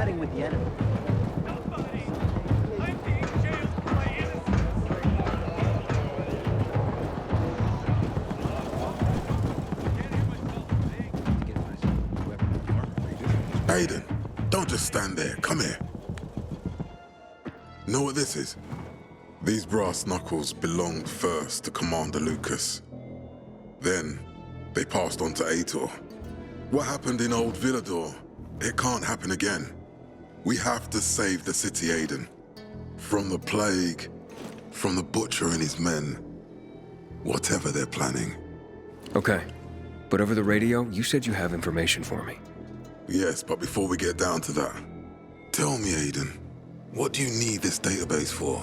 siding with the enemy. Aiden, don't just stand there. Come here. Know what this is? These brass knuckles belonged first to Commander Lucas. Then, they passed on to Aitor. What happened in Old Villador, it can't happen again. We have to save the city, Aiden. From the plague, from the Butcher and his men. Whatever they're planning. Okay, but over the radio, you said you have information for me. Yes, but before we get down to that, tell me, Aiden, what do you need this database for?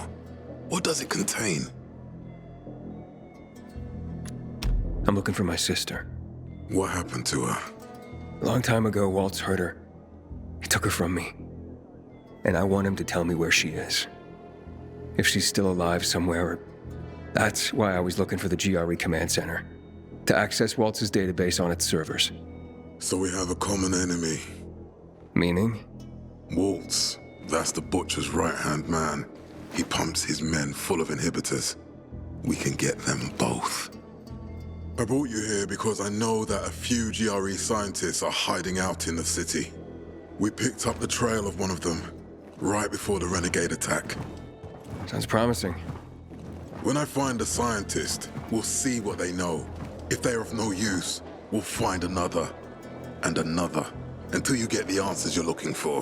What does it contain? I'm looking for my sister. What happened to her? A long time ago, Waltz hurt her. He took her from me. And I want him to tell me where she is. If she's still alive somewhere. That's why I was looking for the GRE command center. To access Waltz's database on its servers. So we have a common enemy. Meaning? Waltz. That's the Butcher's right-hand man. He pumps his men full of inhibitors. We can get them both. I brought you here because I know that a few GRE scientists are hiding out in the city. We picked up the trail of one of them, right before the renegade attack. Sounds promising. When I find a scientist, we'll see what they know. If they're of no use, we'll find another, and another, until you get the answers you're looking for.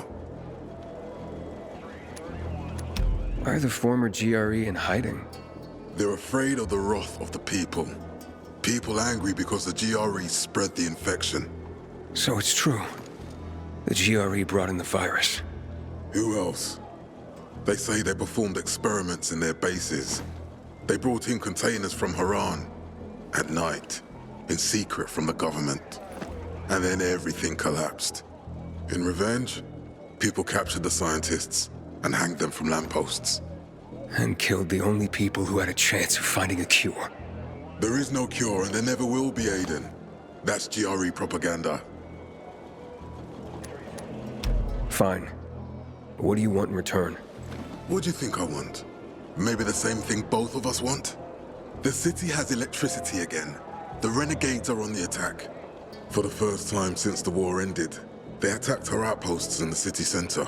Why are the former GRE in hiding? They're afraid of the wrath of the people. People angry because the GRE spread the infection. So it's true. The GRE brought in the virus. Who else? They say they performed experiments in their bases. They brought in containers from Haran at night, in secret from the government. And then everything collapsed. In revenge, people captured the scientists and hanged them from lampposts. And killed the only people who had a chance of finding a cure. There is no cure and there never will be, Aiden. That's GRE propaganda. Fine. What do you want in return? What do you think I want? Maybe the same thing both of us want? The city has electricity again. The renegades are on the attack. For the first time since the war ended, they attacked our outposts in the city center.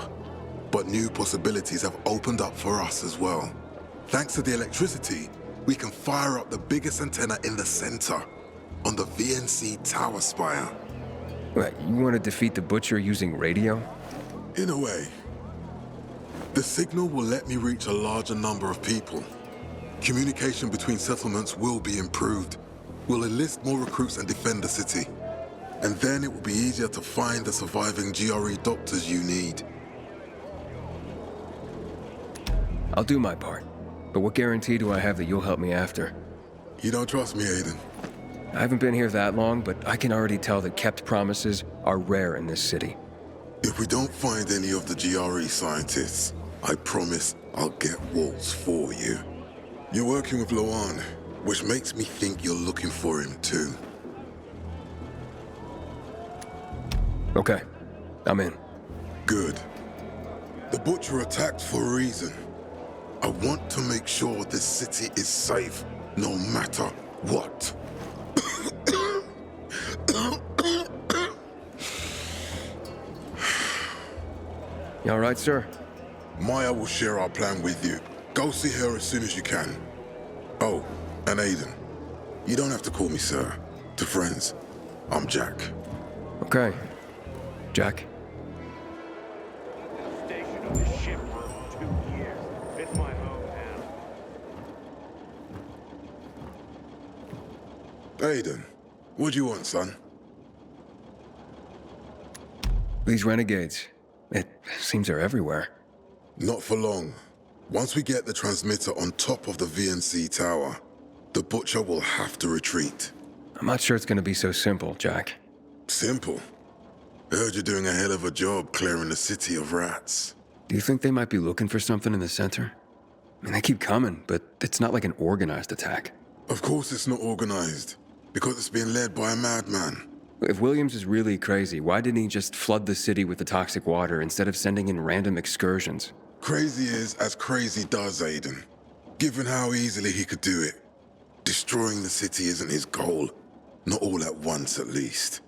But new possibilities have opened up for us as well. Thanks to the electricity, we can fire up the biggest antenna in the center, on the VNC tower spire. What, you want to defeat the Butcher using radio? In a way. The signal will let me reach a larger number of people. Communication between settlements will be improved. We'll enlist more recruits and defend the city. And then it will be easier to find the surviving GRE doctors you need. I'll do my part. But what guarantee do I have that you'll help me after? You don't trust me, Aiden? I haven't been here that long, but I can already tell that kept promises are rare in this city. If we don't find any of the GRE scientists, I promise I'll get Waltz for you. You're working with Loan, which makes me think you're looking for him too. Okay, I'm in. Good. The Butcher attacked for a reason. I want to make sure this city is safe, no matter what. You all right, sir? Maya will share our plan with you. Go see her as soon as you can. Oh, and Aiden, you don't have to call me sir. To friends, I'm Jack. Okay. Jack. Station on the ship for 2 years. It's my hometown. Aiden, what do you want, son? These renegades. It seems they're everywhere. Not for long. Once we get the transmitter on top of the VNC tower, the Butcher will have to retreat. I'm not sure it's gonna be so simple, Jack. Simple. I heard you're doing a hell of a job clearing the city of rats. Do you think they might be looking for something in the center? I mean, they keep coming, but it's not like an organized attack. Of course it's not organized, because it's being led by a madman. If Williams is really crazy, why didn't he just flood the city with the toxic water instead of sending in random excursions? Crazy is as crazy does, Aiden. Given how easily he could do it. Destroying the city isn't his goal. Not all at once, at least.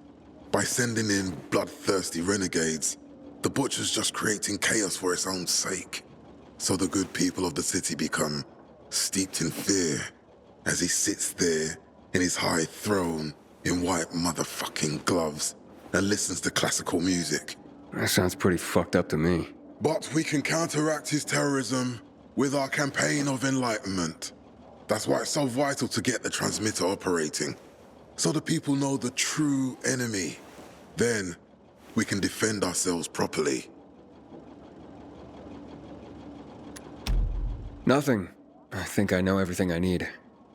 By sending in bloodthirsty renegades, the Butcher's just creating chaos for its own sake. So the good people of the city become steeped in fear as he sits there in his high throne in white motherfucking gloves and listens to classical music. That sounds pretty fucked up to me. But we can counteract his terrorism with our campaign of enlightenment. That's why it's so vital to get the transmitter operating, so the people know the true enemy. Then, we can defend ourselves properly. Nothing. I think I know everything I need.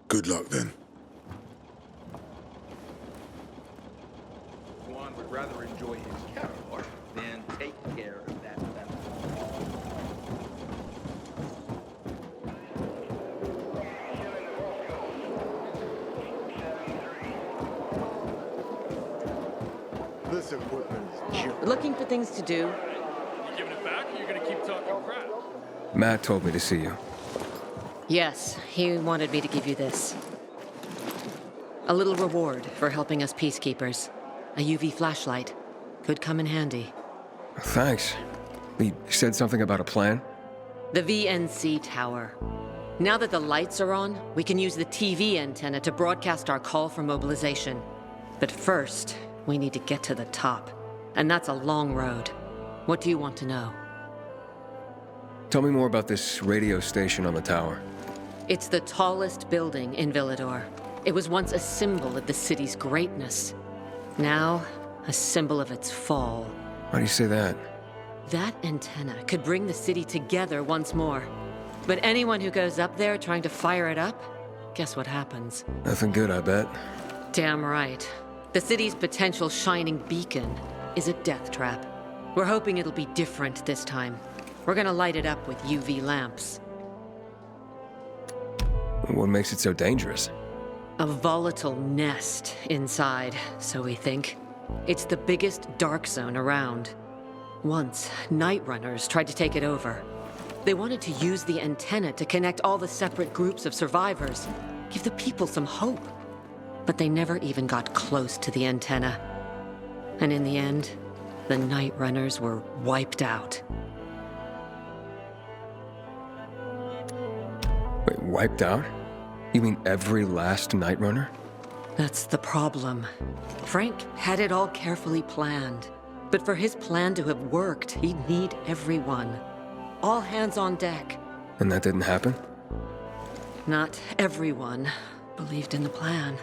Good luck, then. Juan would rather enjoy his caviar than take care of that family. This equipment is junk. Looking for things to do? You giving it back, or you're gonna keep talking crap? Matt told me to see you. Yes, he wanted me to give you this. A little reward for helping us peacekeepers. A UV flashlight. Could come in handy. Thanks. He said something about a plan? The VNC tower. Now that the lights are on, we can use the TV antenna to broadcast our call for mobilization. But first, we need to get to the top. And that's a long road. What do you want to know? Tell me more about this radio station on the tower. It's the tallest building in Villador. It was once a symbol of the city's greatness. Now, a symbol of its fall. Why do you say that? That antenna could bring the city together once more. But anyone who goes up there trying to fire it up, guess what happens? Nothing good, I bet. Damn right. The city's potential shining beacon is a death trap. We're hoping it'll be different this time. We're gonna light it up with UV lamps. What makes it so dangerous? A volatile nest inside, so we think. It's the biggest dark zone around. Once, night runners tried to take it over. They wanted to use the antenna to connect all the separate groups of survivors, give the people some hope. But they never even got close to the antenna. And in the end, the night runners were wiped out. Wait, wiped out? You mean every last Night Runner? That's the problem. Frank had it all carefully planned. But for his plan to have worked, he'd need everyone. All hands on deck. And that didn't happen? Not everyone believed in the plan.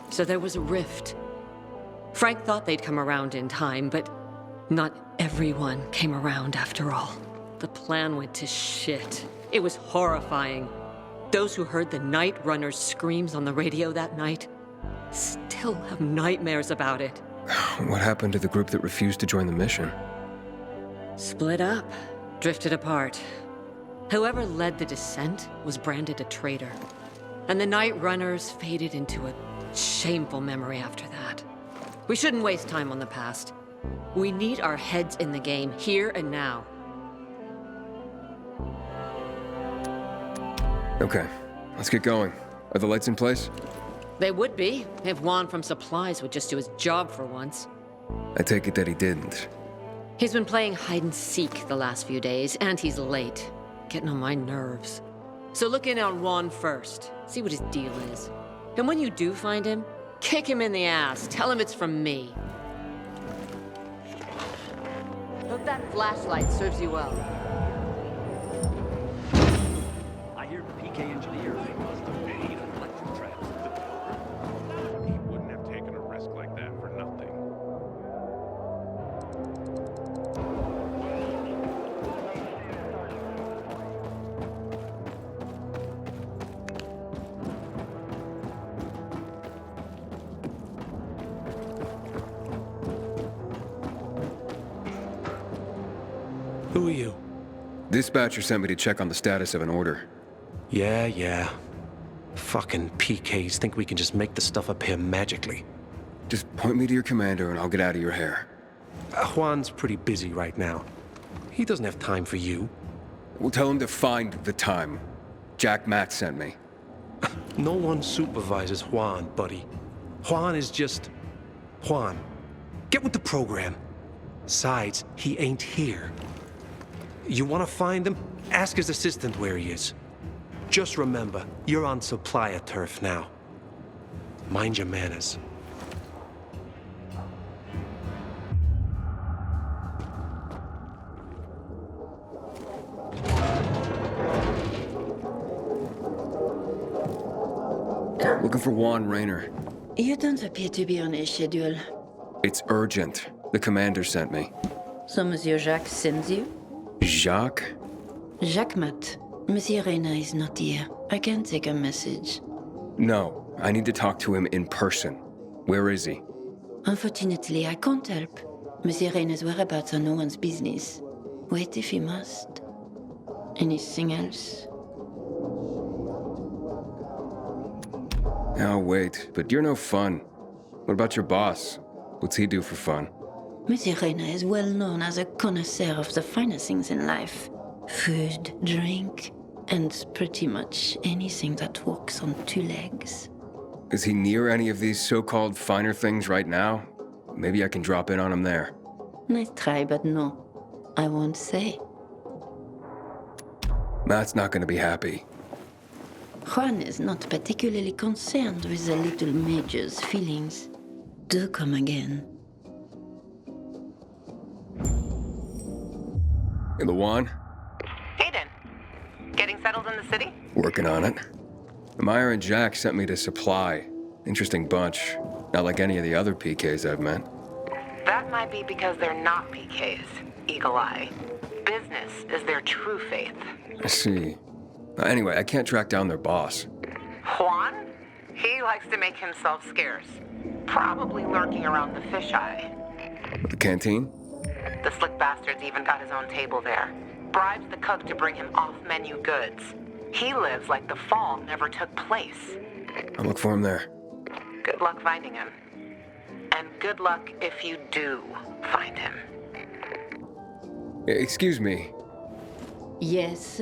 So there was a rift. Frank thought they'd come around in time, but not everyone came around after all. The plan went to shit. It was horrifying. Those who heard the Night Runner's screams on the radio that night still have nightmares about it. What happened to the group that refused to join the mission? Split up, drifted apart. Whoever led the descent was branded a traitor. And the Night Runners faded into a shameful memory after that. We shouldn't waste time on the past. We need our heads in the game, here and now. Okay, let's get going. Are the lights in place? They would be, if Juan from Supplies would just do his job for once. I take it that he didn't. He's been playing hide and seek the last few days, and he's late. Getting on my nerves. So look in on Juan first. See what his deal is. And when you do find him, kick him in the ass. Tell him it's from me. Hope that flashlight serves you well. I hear the PK engineer must have made electric traps. He wouldn't have taken a risk like that for nothing. Who are you? Dispatcher sent me to check on the status of an order. Yeah. Fucking PKs think we can just make the stuff up here magically. Just point me to your commander and I'll get out of your hair. Juan's pretty busy right now. He doesn't have time for you. We'll tell him to find the time. Jack Matt sent me. No one supervises Juan, buddy. Juan is just... Juan. Get with the program. Besides, he ain't here. You want to find him? Ask his assistant where he is. Just remember, you're on supplier turf now. Mind your manners. Looking for Juan Raynor. You don't appear to be on a schedule. It's urgent. The commander sent me. So Monsieur Jacques sends you? Jacques? Jacques Mat. Monsieur Reyna is not here. I can take a message. No, I need to talk to him in person. Where is he? Unfortunately, I can't help. Monsieur Reyna's whereabouts are no one's business. Wait if he must. Anything else? I'll wait, but you're no fun. What about your boss? What's he do for fun? Monsieur Reyna is well known as a connoisseur of the finer things in life. Food, drink, and pretty much anything that walks on two legs. Is he near any of these so-called finer things right now? Maybe I can drop in on him there. Nice try, but no. I won't say. Matt's not gonna be happy. Juan is not particularly concerned with the little major's feelings. Do come again. In the Juan? Aiden, getting settled in the city? Working on it. Meyer and Jack sent me to supply. Interesting bunch. Not like any of the other PKs I've met. That might be because they're not PKs, Eagle Eye. Business is their true faith. I see. Anyway, I can't track down their boss. Juan? He likes to make himself scarce. Probably lurking around the fisheye. The canteen? The slick bastard's even got his own table there. Bribes the cook to bring him off-menu goods. He lives like the fall never took place. I'll look for him there. Good luck finding him. And good luck if you do find him. Excuse me. Yes.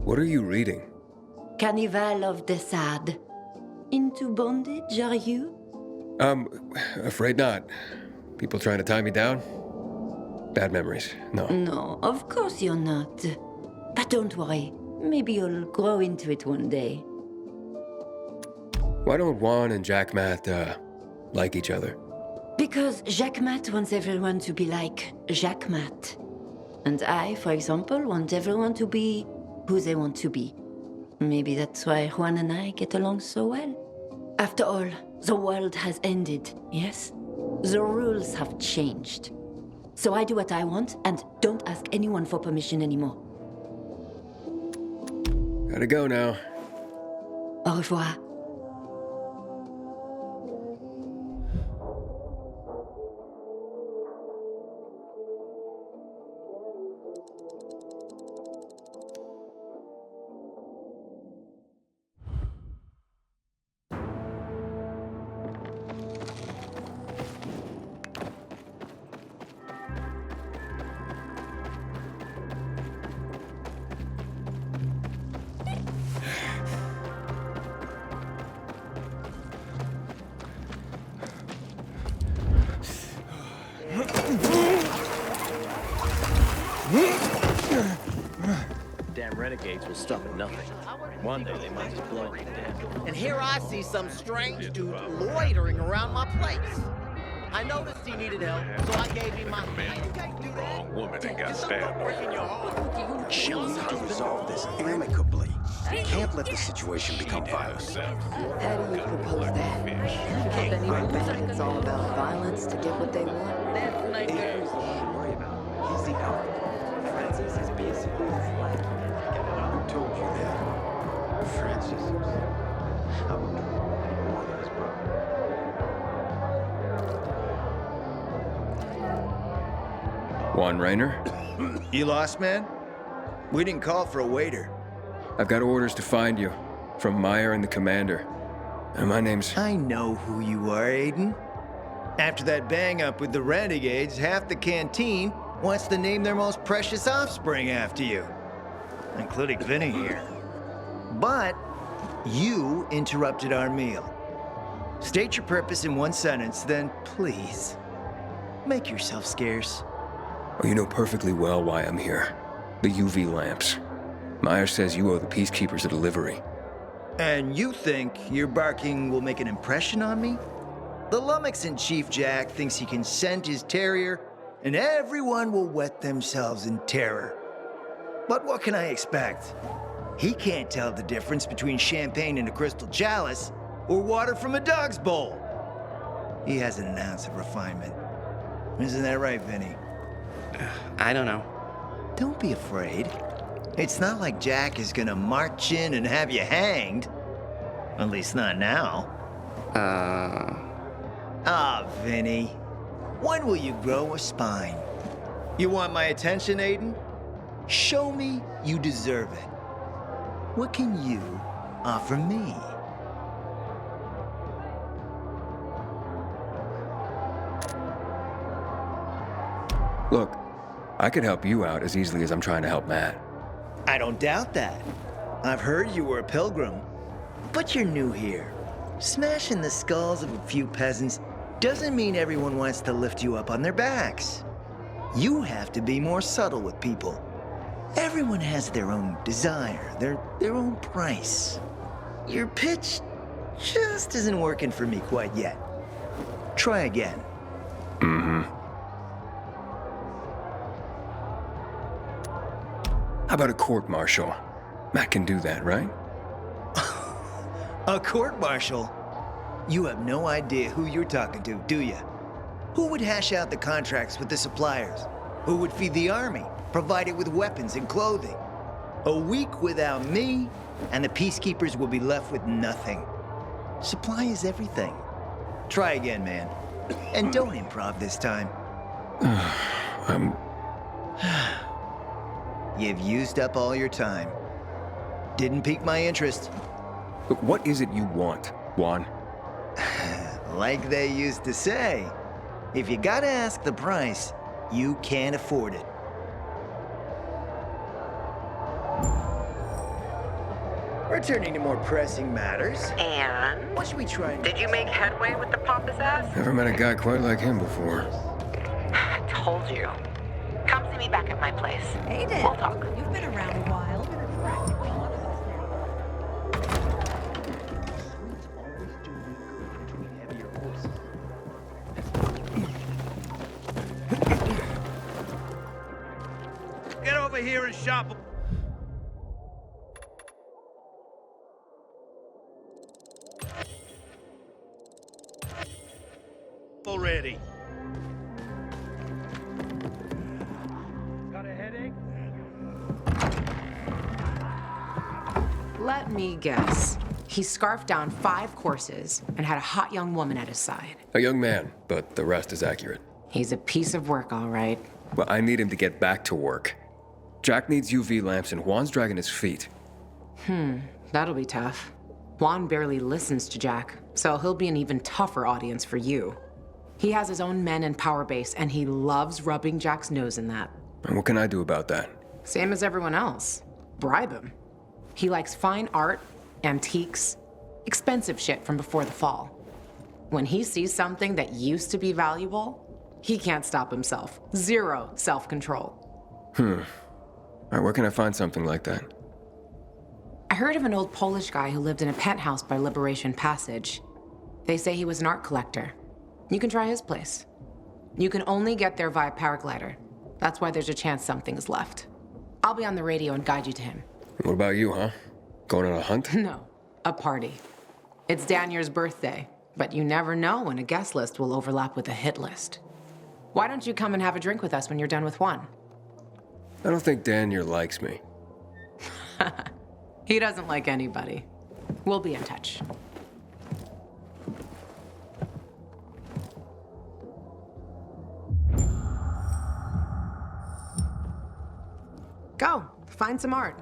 What are you reading? Carnival of the Sad. Into bondage, are you? Afraid not. People trying to tie me down? Bad memories. No. No, of course you're not. But don't worry. Maybe you'll grow into it one day. Why don't Juan and Jack Matt, like each other? Because Jacques Mat wants everyone to be like Jacques Mat. And I, for example, want everyone to be who they want to be. Maybe that's why Juan and I get along so well. After all, the world has ended, yes? The rules have changed. So I do what I want and don't ask anyone for permission anymore. Gotta go now. Au revoir. Damn renegades will stop at nothing. One day they might just blow me down. And here I see some strange dude loitering around my place. I noticed he needed help, so I gave him my hand. Wrong woman and got stabbed. She'll need to resolve this amicably. Can't let the situation become violent. How do you propose that? Can't anyone bet it's all about violence to get what they want? That's my He's the alpha. Francis is basically his life. Who told you that? Francis. I would do more than his brother. Juan Raynor? You lost, man? We didn't call for a waiter. I've got orders to find you. From Meyer and the commander. My name's... I know who you are, Aiden. After that bang-up with the renegades, half the canteen wants to name their most precious offspring after you. Including Vinny here. But you interrupted our meal. State your purpose in one sentence, then please, make yourself scarce. Oh, you know perfectly well why I'm here. The UV lamps. Myers says you owe the Peacekeepers a delivery. And you think your barking will make an impression on me? The lummox-in-chief Jack thinks he can scent his terrier, and everyone will wet themselves in terror. But what can I expect? He can't tell the difference between champagne in a crystal chalice or water from a dog's bowl. He hasn't an ounce of refinement. Isn't that right, Vinny? I don't know. Don't be afraid. It's not like Jack is gonna march in and have you hanged. At least not now. Ah, Vinny. When will you grow a spine? You want my attention, Aiden? Show me you deserve it. What can you offer me? Look, I could help you out as easily as I'm trying to help Matt. I don't doubt that. I've heard you were a pilgrim, but you're new here. Smashing the skulls of a few peasants doesn't mean everyone wants to lift you up on their backs. You have to be more subtle with people. Everyone has their own desire, their own price. Your pitch just isn't working for me quite yet. Try again. Mm-hmm. How about a court-martial? Matt can do that, right? A court-martial? You have no idea who you're talking to, do you? Who would hash out the contracts with the suppliers? Who would feed the army, provide it with weapons and clothing? A week without me, and the Peacekeepers will be left with nothing. Supply is everything. Try again, man. And don't improv this time. You've used up all your time. Didn't pique my interest. But what is it you want, Juan? Like they used to say, if you gotta ask the price, you can't afford it. Returning to more pressing matters. And? What should we try? Did you make headway with the pompous ass? Never met a guy quite like him before. I told you. Come see me back at my place. Aiden, we'll talk. You've been around a while. Get over here and shop. Already. Got a headache? Let me guess. He scarfed down 5 courses and had a hot young woman at his side. A young man, but the rest is accurate. He's a piece of work, all right. Well, I need him to get back to work. Jack needs UV lamps and Juan's dragging his feet. That'll be tough. Juan barely listens to Jack, so he'll be an even tougher audience for you. He has his own men and power base, and he loves rubbing Jack's nose in that. And what can I do about that? Same as everyone else. Bribe him. He likes fine art, antiques, expensive shit from before the fall. When he sees something that used to be valuable, he can't stop himself. 0 self-control. All right, where can I find something like that? I heard of an old Polish guy who lived in a penthouse by Liberation Passage. They say he was an art collector. You can try his place. You can only get there via paraglider. That's why there's a chance something's left. I'll be on the radio and guide you to him. What about you, huh? Going on a hunt? No, a party. It's Danier's birthday, but you never know when a guest list will overlap with a hit list. Why don't you come and have a drink with us when you're done with Juan? I don't think Danier likes me. He doesn't like anybody. We'll be in touch. Go, find some art.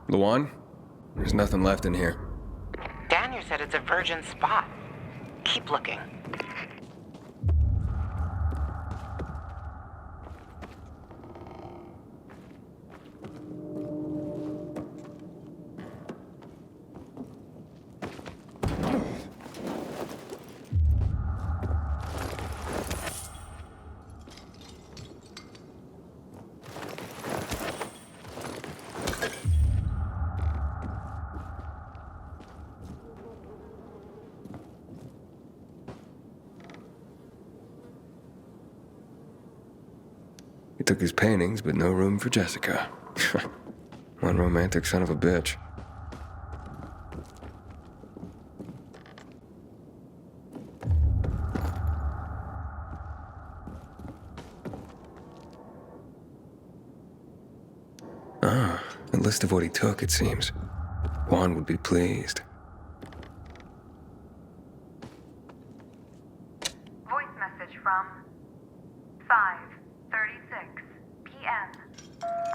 Luan? There's nothing left in here. Daniel said it's a virgin spot. Keep looking. He took his paintings, but no room for Jessica. One romantic son of a bitch. Ah, a list of what he took, it seems. Juan would be pleased. Voice message from 5:36 p.m.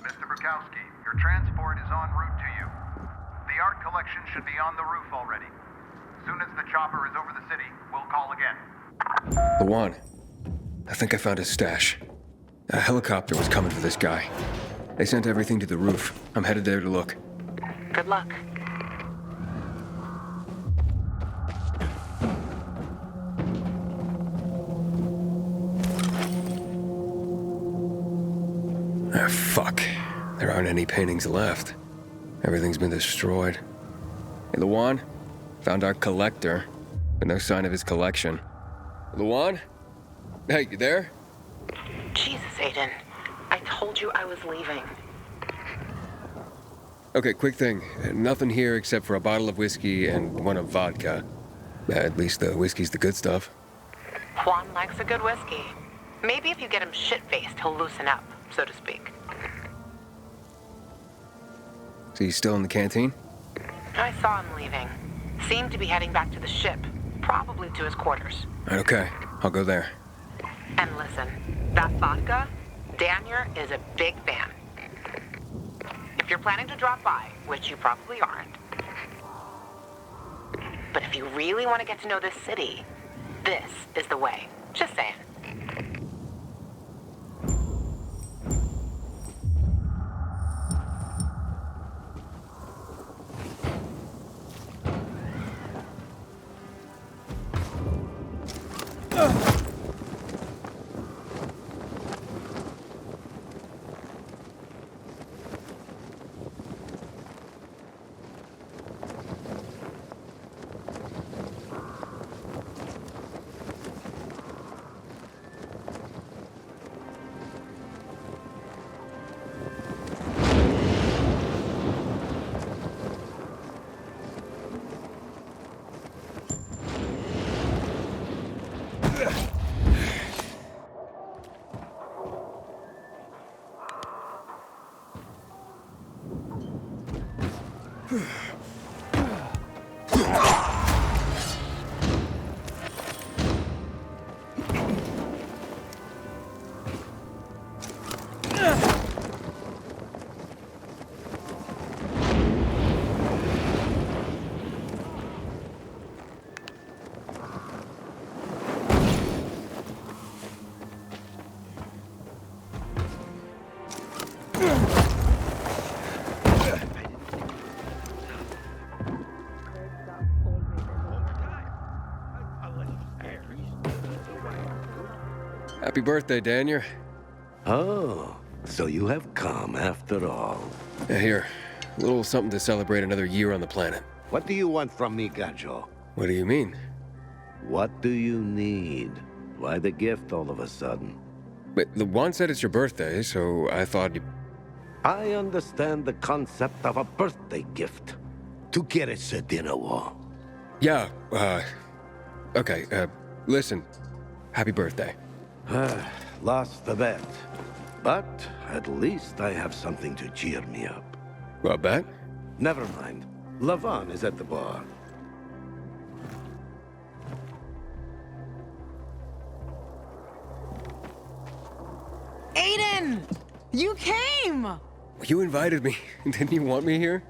Mr. Bukowski, your transport is en route to you. The art collection should be on the roof already. As soon as the chopper is over the city, we'll call again. Juan, I think I found his stash. A helicopter was coming for this guy. They sent everything to the roof. I'm headed there to look. Good luck. Ah, fuck. There aren't any paintings left. Everything's been destroyed. Hey, Luan? Found our collector, but no sign of his collection. Luan? Hey, you there? Jesus, Aiden. I told you I was leaving. Okay, quick thing. Nothing here except for a bottle of whiskey and one of vodka. At least the whiskey's the good stuff. Juan likes a good whiskey. Maybe if you get him shit-faced, he'll loosen up, so to speak. So he's still in the canteen? I saw him leaving. Seemed to be heading back to the ship, probably to his quarters. Okay, I'll go there. And listen, that vodka, Daniel is a big fan. If you're planning to drop by, which you probably aren't, but if you really want to get to know this city, this is the way. Just saying. Happy birthday, Daniel. Oh, so you have come after all. Here, a little something to celebrate another year on the planet. What do you want from me, Gajo? What do you mean? What do you need? Why the gift all of a sudden? But the Juan said it's your birthday, so I thought you... I understand the concept of a birthday gift. To get us a dinner wall. Yeah, okay, listen. Happy birthday. Lost the bet. But at least I have something to cheer me up. What bet? Never mind. Lavan is at the bar. Aiden! You came! You invited me. Didn't you want me here?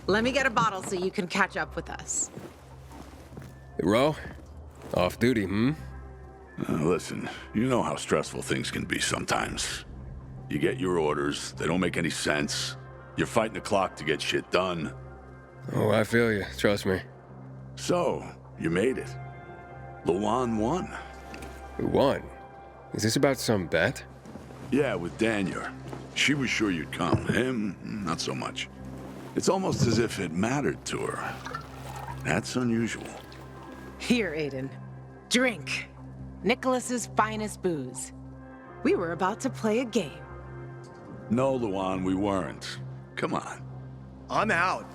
Let me get a bottle so you can catch up with us. Ro? Off duty, hmm? Listen, you know how stressful things can be sometimes. You get your orders, they don't make any sense. You're fighting the clock to get shit done. Oh, I feel you. Trust me. So, you made it. Luan won. Who won? Is this about some bet? Yeah, with Daniel. She was sure you'd come. Him, not so much. It's almost as if it mattered to her. That's unusual. Here, Aiden. Drink. Nicholas's finest booze. We were about to play a game. No, Luan, we weren't. Come on. I'm out.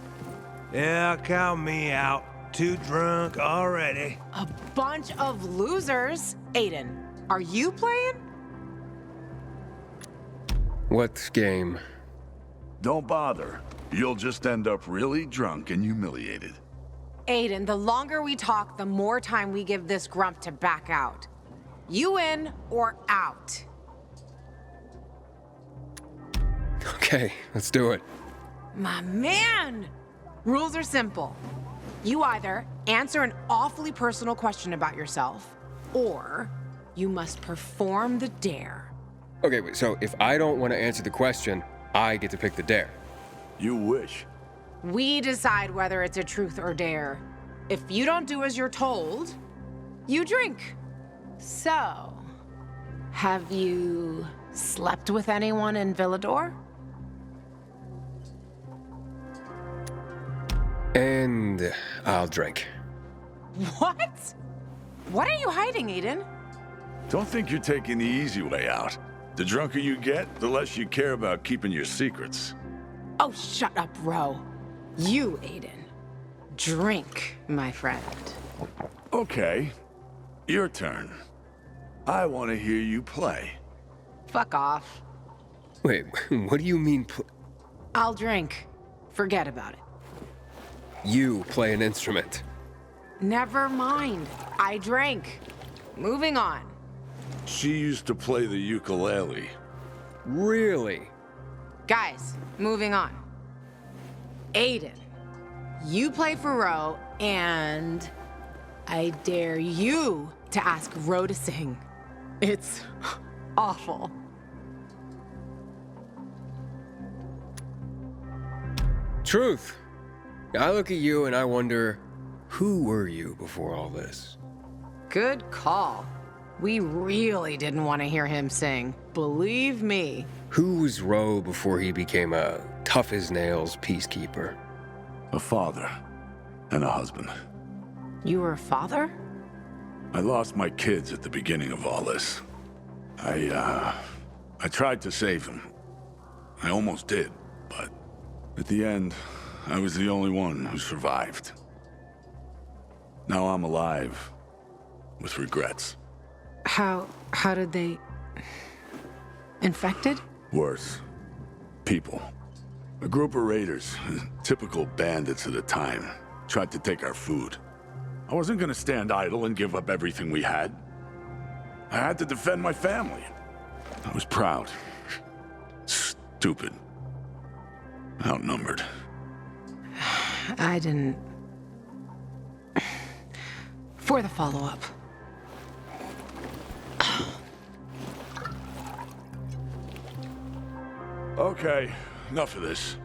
Yeah, count me out. Too drunk already. A bunch of losers. Aiden, are you playing? What game? Don't bother. You'll just end up really drunk and humiliated. Aiden, the longer we talk, the more time we give this grump to back out. You in or out? Okay, let's do it. My man! Rules are simple. You either answer an awfully personal question about yourself, or you must perform the dare. Okay, wait, so if I don't want to answer the question, I get to pick the dare. You wish. We decide whether it's a truth or dare. If you don't do as you're told, you drink. So, have you slept with anyone in Villador? And I'll drink. What? What are you hiding, Aiden? Don't think you're taking the easy way out. The drunker you get, the less you care about keeping your secrets. Oh, shut up, Ro. You, Aiden. Drink, my friend. Okay, your turn. I want to hear you play. Fuck off. Wait, what do you mean I'll drink. Forget about it. You play an instrument? Never mind. I drank. Moving on. She used to play the ukulele. Really? Guys, moving on. Aiden, you play for Ro, and I dare you to ask Ro to sing. It's awful. Truth. I look at you and I wonder, who were you before all this? Good call. We really didn't want to hear him sing. Believe me. Who was Ro before he became a tough-as-nails peacekeeper? A father and a husband. You were a father? I lost my kids at the beginning of all this. I tried to save them. I almost did, but at the end, I was the only one who survived. Now I'm alive, with regrets. How did they... Infected? Worse. People. A group of raiders, typical bandits of the time, tried to take our food. I wasn't gonna stand idle and give up everything we had. I had to defend my family. I was proud. Stupid. Outnumbered. I didn't... For the follow-up. Okay, enough of this.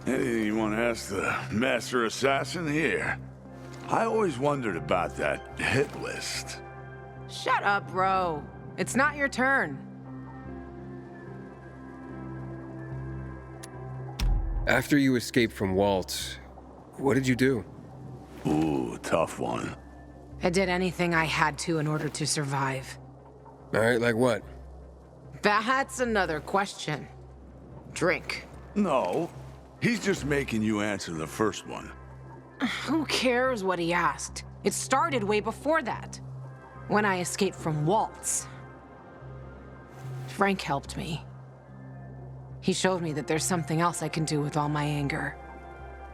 Anything you want to ask the Master Assassin here? I always wondered about that hit list. Shut up, bro. It's not your turn. After you escaped from Waltz, what did you do? Ooh, tough one. I did anything I had to in order to survive. All right, like what? That's another question. Drink. No, he's just making you answer the first one. Who cares what he asked? It started way before that. When I escaped from Waltz. Frank helped me. He showed me that there's something else I can do with all my anger.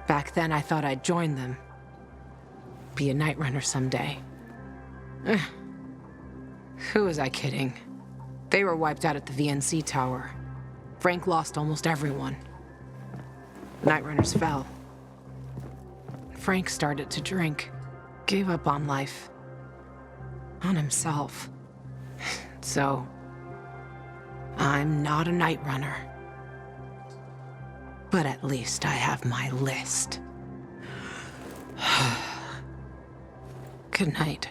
Back then, I thought I'd join them. Be a night runner someday. Ugh. Who was I kidding? They were wiped out at the VNC tower. Frank lost almost everyone. Night runners fell. Frank started to drink. Gave up on life. On himself. So, I'm not a night runner. But at least I have my list. Good night.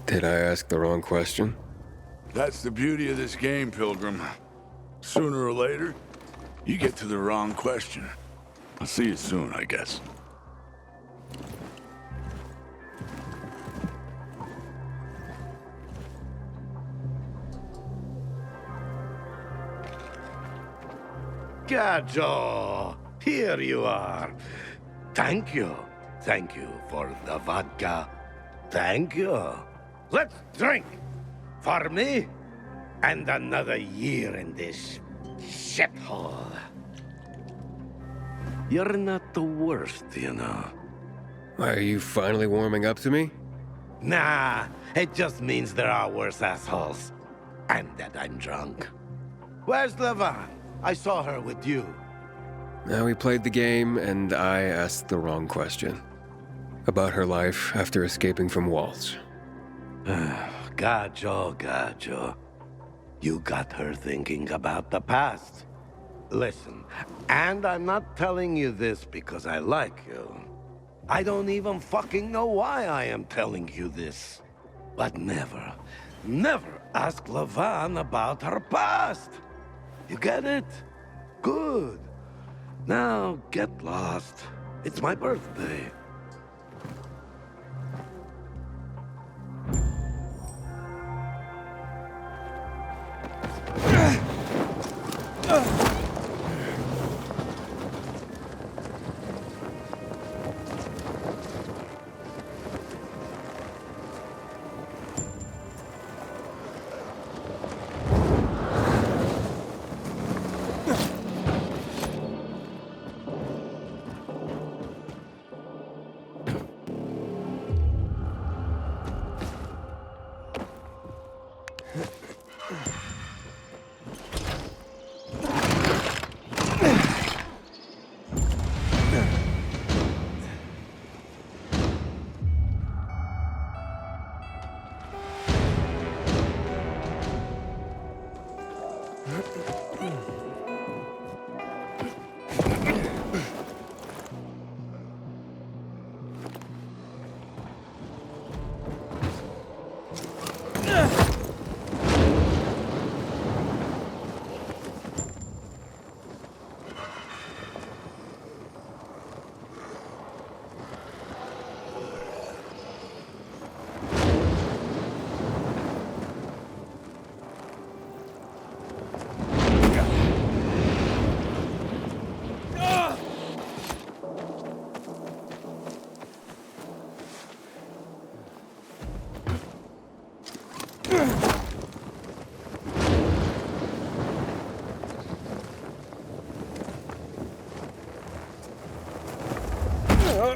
Did I ask the wrong question? That's the beauty of this game, Pilgrim. Sooner or later, you get to the wrong question. I'll see you soon, I guess. Gajo, here you are. Thank you. Thank you for the vodka. Thank you. Let's drink. For me, and another year in this shithole. You're not the worst, you know. Are you finally warming up to me? Nah, it just means there are worse assholes. And that I'm drunk. Where's Levan? I saw her with you. Now we played the game, and I asked the wrong question. About her life after escaping from Waltz. Gajo. You got her thinking about the past. Listen, and I'm not telling you this because I like you. I don't even fucking know why I am telling you this. But never ask Levan about her past. You get it? Good. Now get lost. It's my birthday.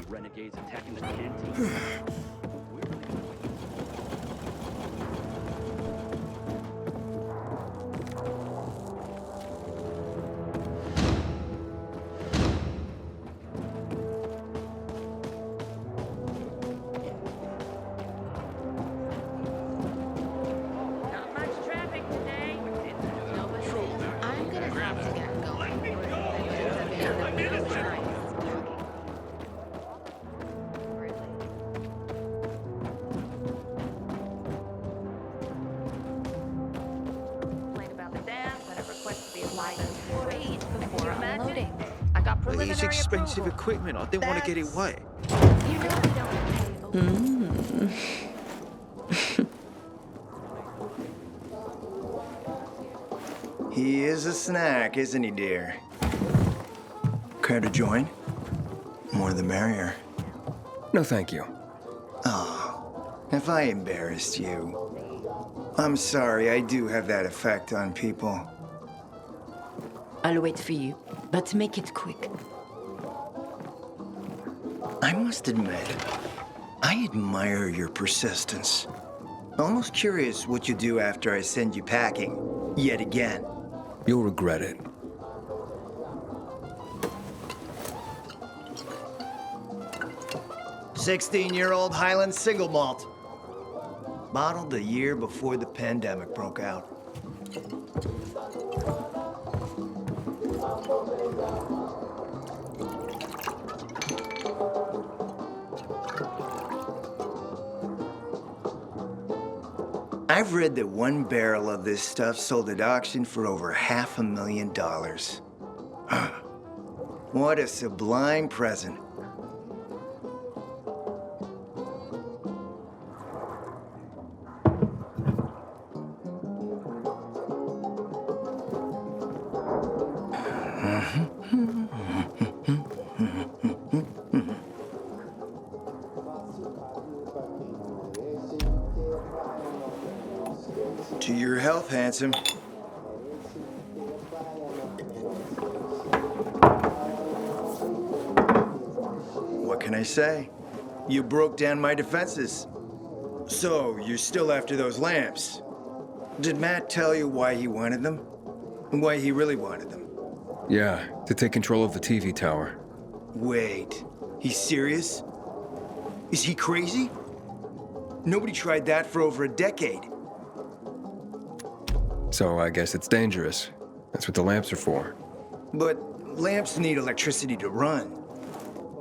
Renegades attacking the canteen. It's expensive equipment. I didn't want to get it wet. He is a snack, isn't he, dear? Care to join? More the merrier. No, thank you. Oh, if I embarrassed you. I'm sorry, I do have that effect on people. I'll wait for you. but make it quick. I must admit, I admire your persistence. Almost curious what you do after I send you packing, yet again. You'll regret it. "16-year-old Highland single malt. Bottled the year before the pandemic broke out. I've read that one barrel of this stuff sold at auction for over $500,000. What a sublime present. To your health, handsome. What can I say? You broke down my defenses. So, you're still after those lamps. Did Matt tell you why he wanted them? And why he really wanted them? Yeah, to take control of the TV tower. Wait, he's serious? Is he crazy? Nobody tried that for over a decade. So I guess it's dangerous. That's what the lamps are for. But lamps need electricity to run.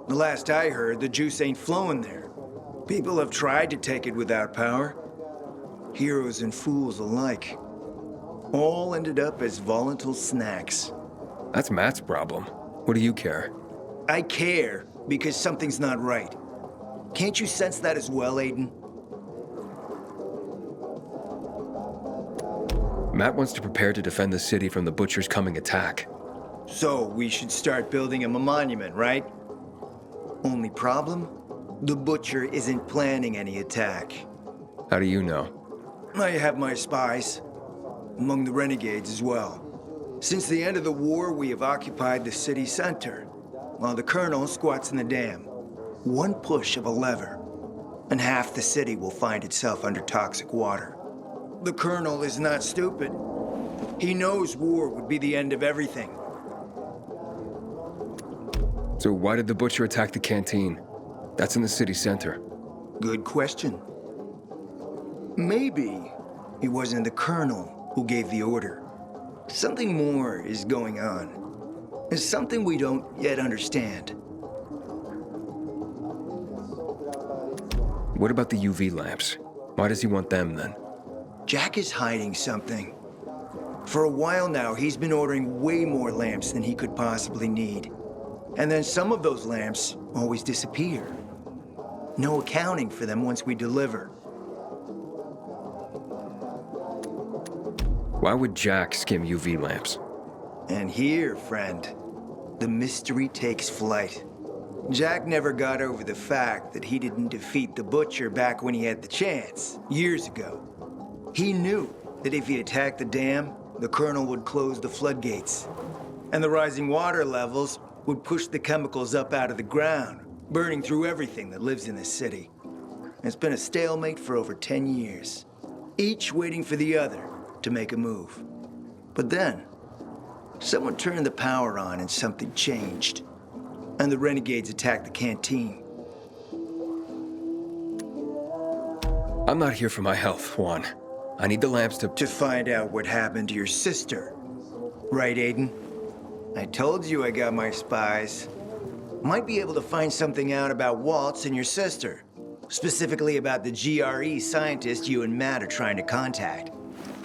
The last I heard, the juice ain't flowing there. People have tried to take it without power. Heroes and fools alike. All ended up as volatile snacks. That's Matt's problem. What do you care? I care because something's not right. Can't you sense that as well, Aiden? Matt wants to prepare to defend the city from the Butcher's coming attack. So we should start building him a monument, right? Only problem? The Butcher isn't planning any attack. How do you know? I have my spies. Among the renegades as well. Since the end of the war, we have occupied the city center, while the Colonel squats in the dam. One push of a lever, and half the city will find itself under toxic water. The Colonel is not stupid. He knows war would be the end of everything. So why did the Butcher attack the canteen? That's in the city center. Good question. Maybe it wasn't the Colonel who gave the order. Something more is going on. It's something we don't yet understand. What about the UV lamps? Why does he want them then? Jack is hiding something. For a while now, he's been ordering way more lamps than he could possibly need. And then some of those lamps always disappear. No accounting for them once we deliver. Why would Jack skim UV lamps? And here, friend, the mystery takes flight. Jack never got over the fact that he didn't defeat the Butcher back when he had the chance, years ago. He knew that if he attacked the dam, the Colonel would close the floodgates. And the rising water levels would push the chemicals up out of the ground, burning through everything that lives in the city. It's been a stalemate for over 10 years, each waiting for the other to make a move. But then, someone turned the power on and something changed. And the renegades attacked the canteen. I'm not here for my health, Juan. I need the lamps to find out what happened to your sister. Right, Aiden? I told you I got my spies. Might be able to find something out about Waltz and your sister. Specifically about the GRE scientist you and Matt are trying to contact.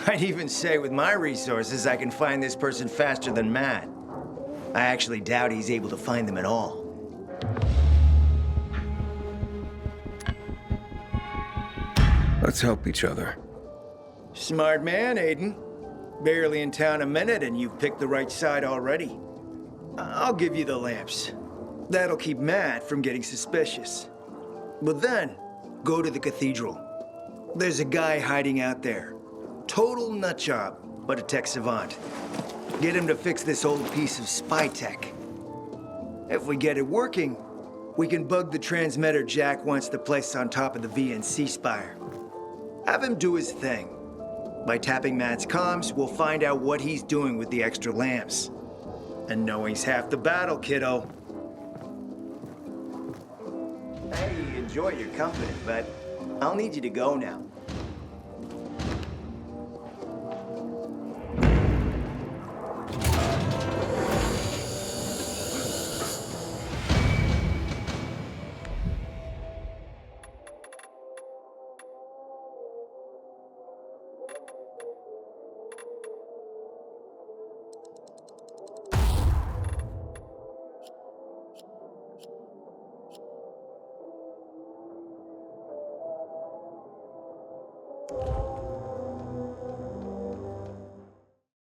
I'd even say with my resources, I can find this person faster than Matt. I actually doubt he's able to find them at all. Let's help each other. Smart man, Aiden. Barely in town a minute and you've picked the right side already. I'll give you the lamps. That'll keep Matt from getting suspicious. But then, go to the cathedral. There's a guy hiding out there. Total nutjob, but a tech savant. Get him to fix this old piece of spy tech. If we get it working, we can bug the transmitter Jack wants to place on top of the VNC spire. Have him do his thing. By tapping Matt's comms, we'll find out what he's doing with the extra lamps. And knowing's half the battle, kiddo. I enjoy your company, but I'll need you to go now.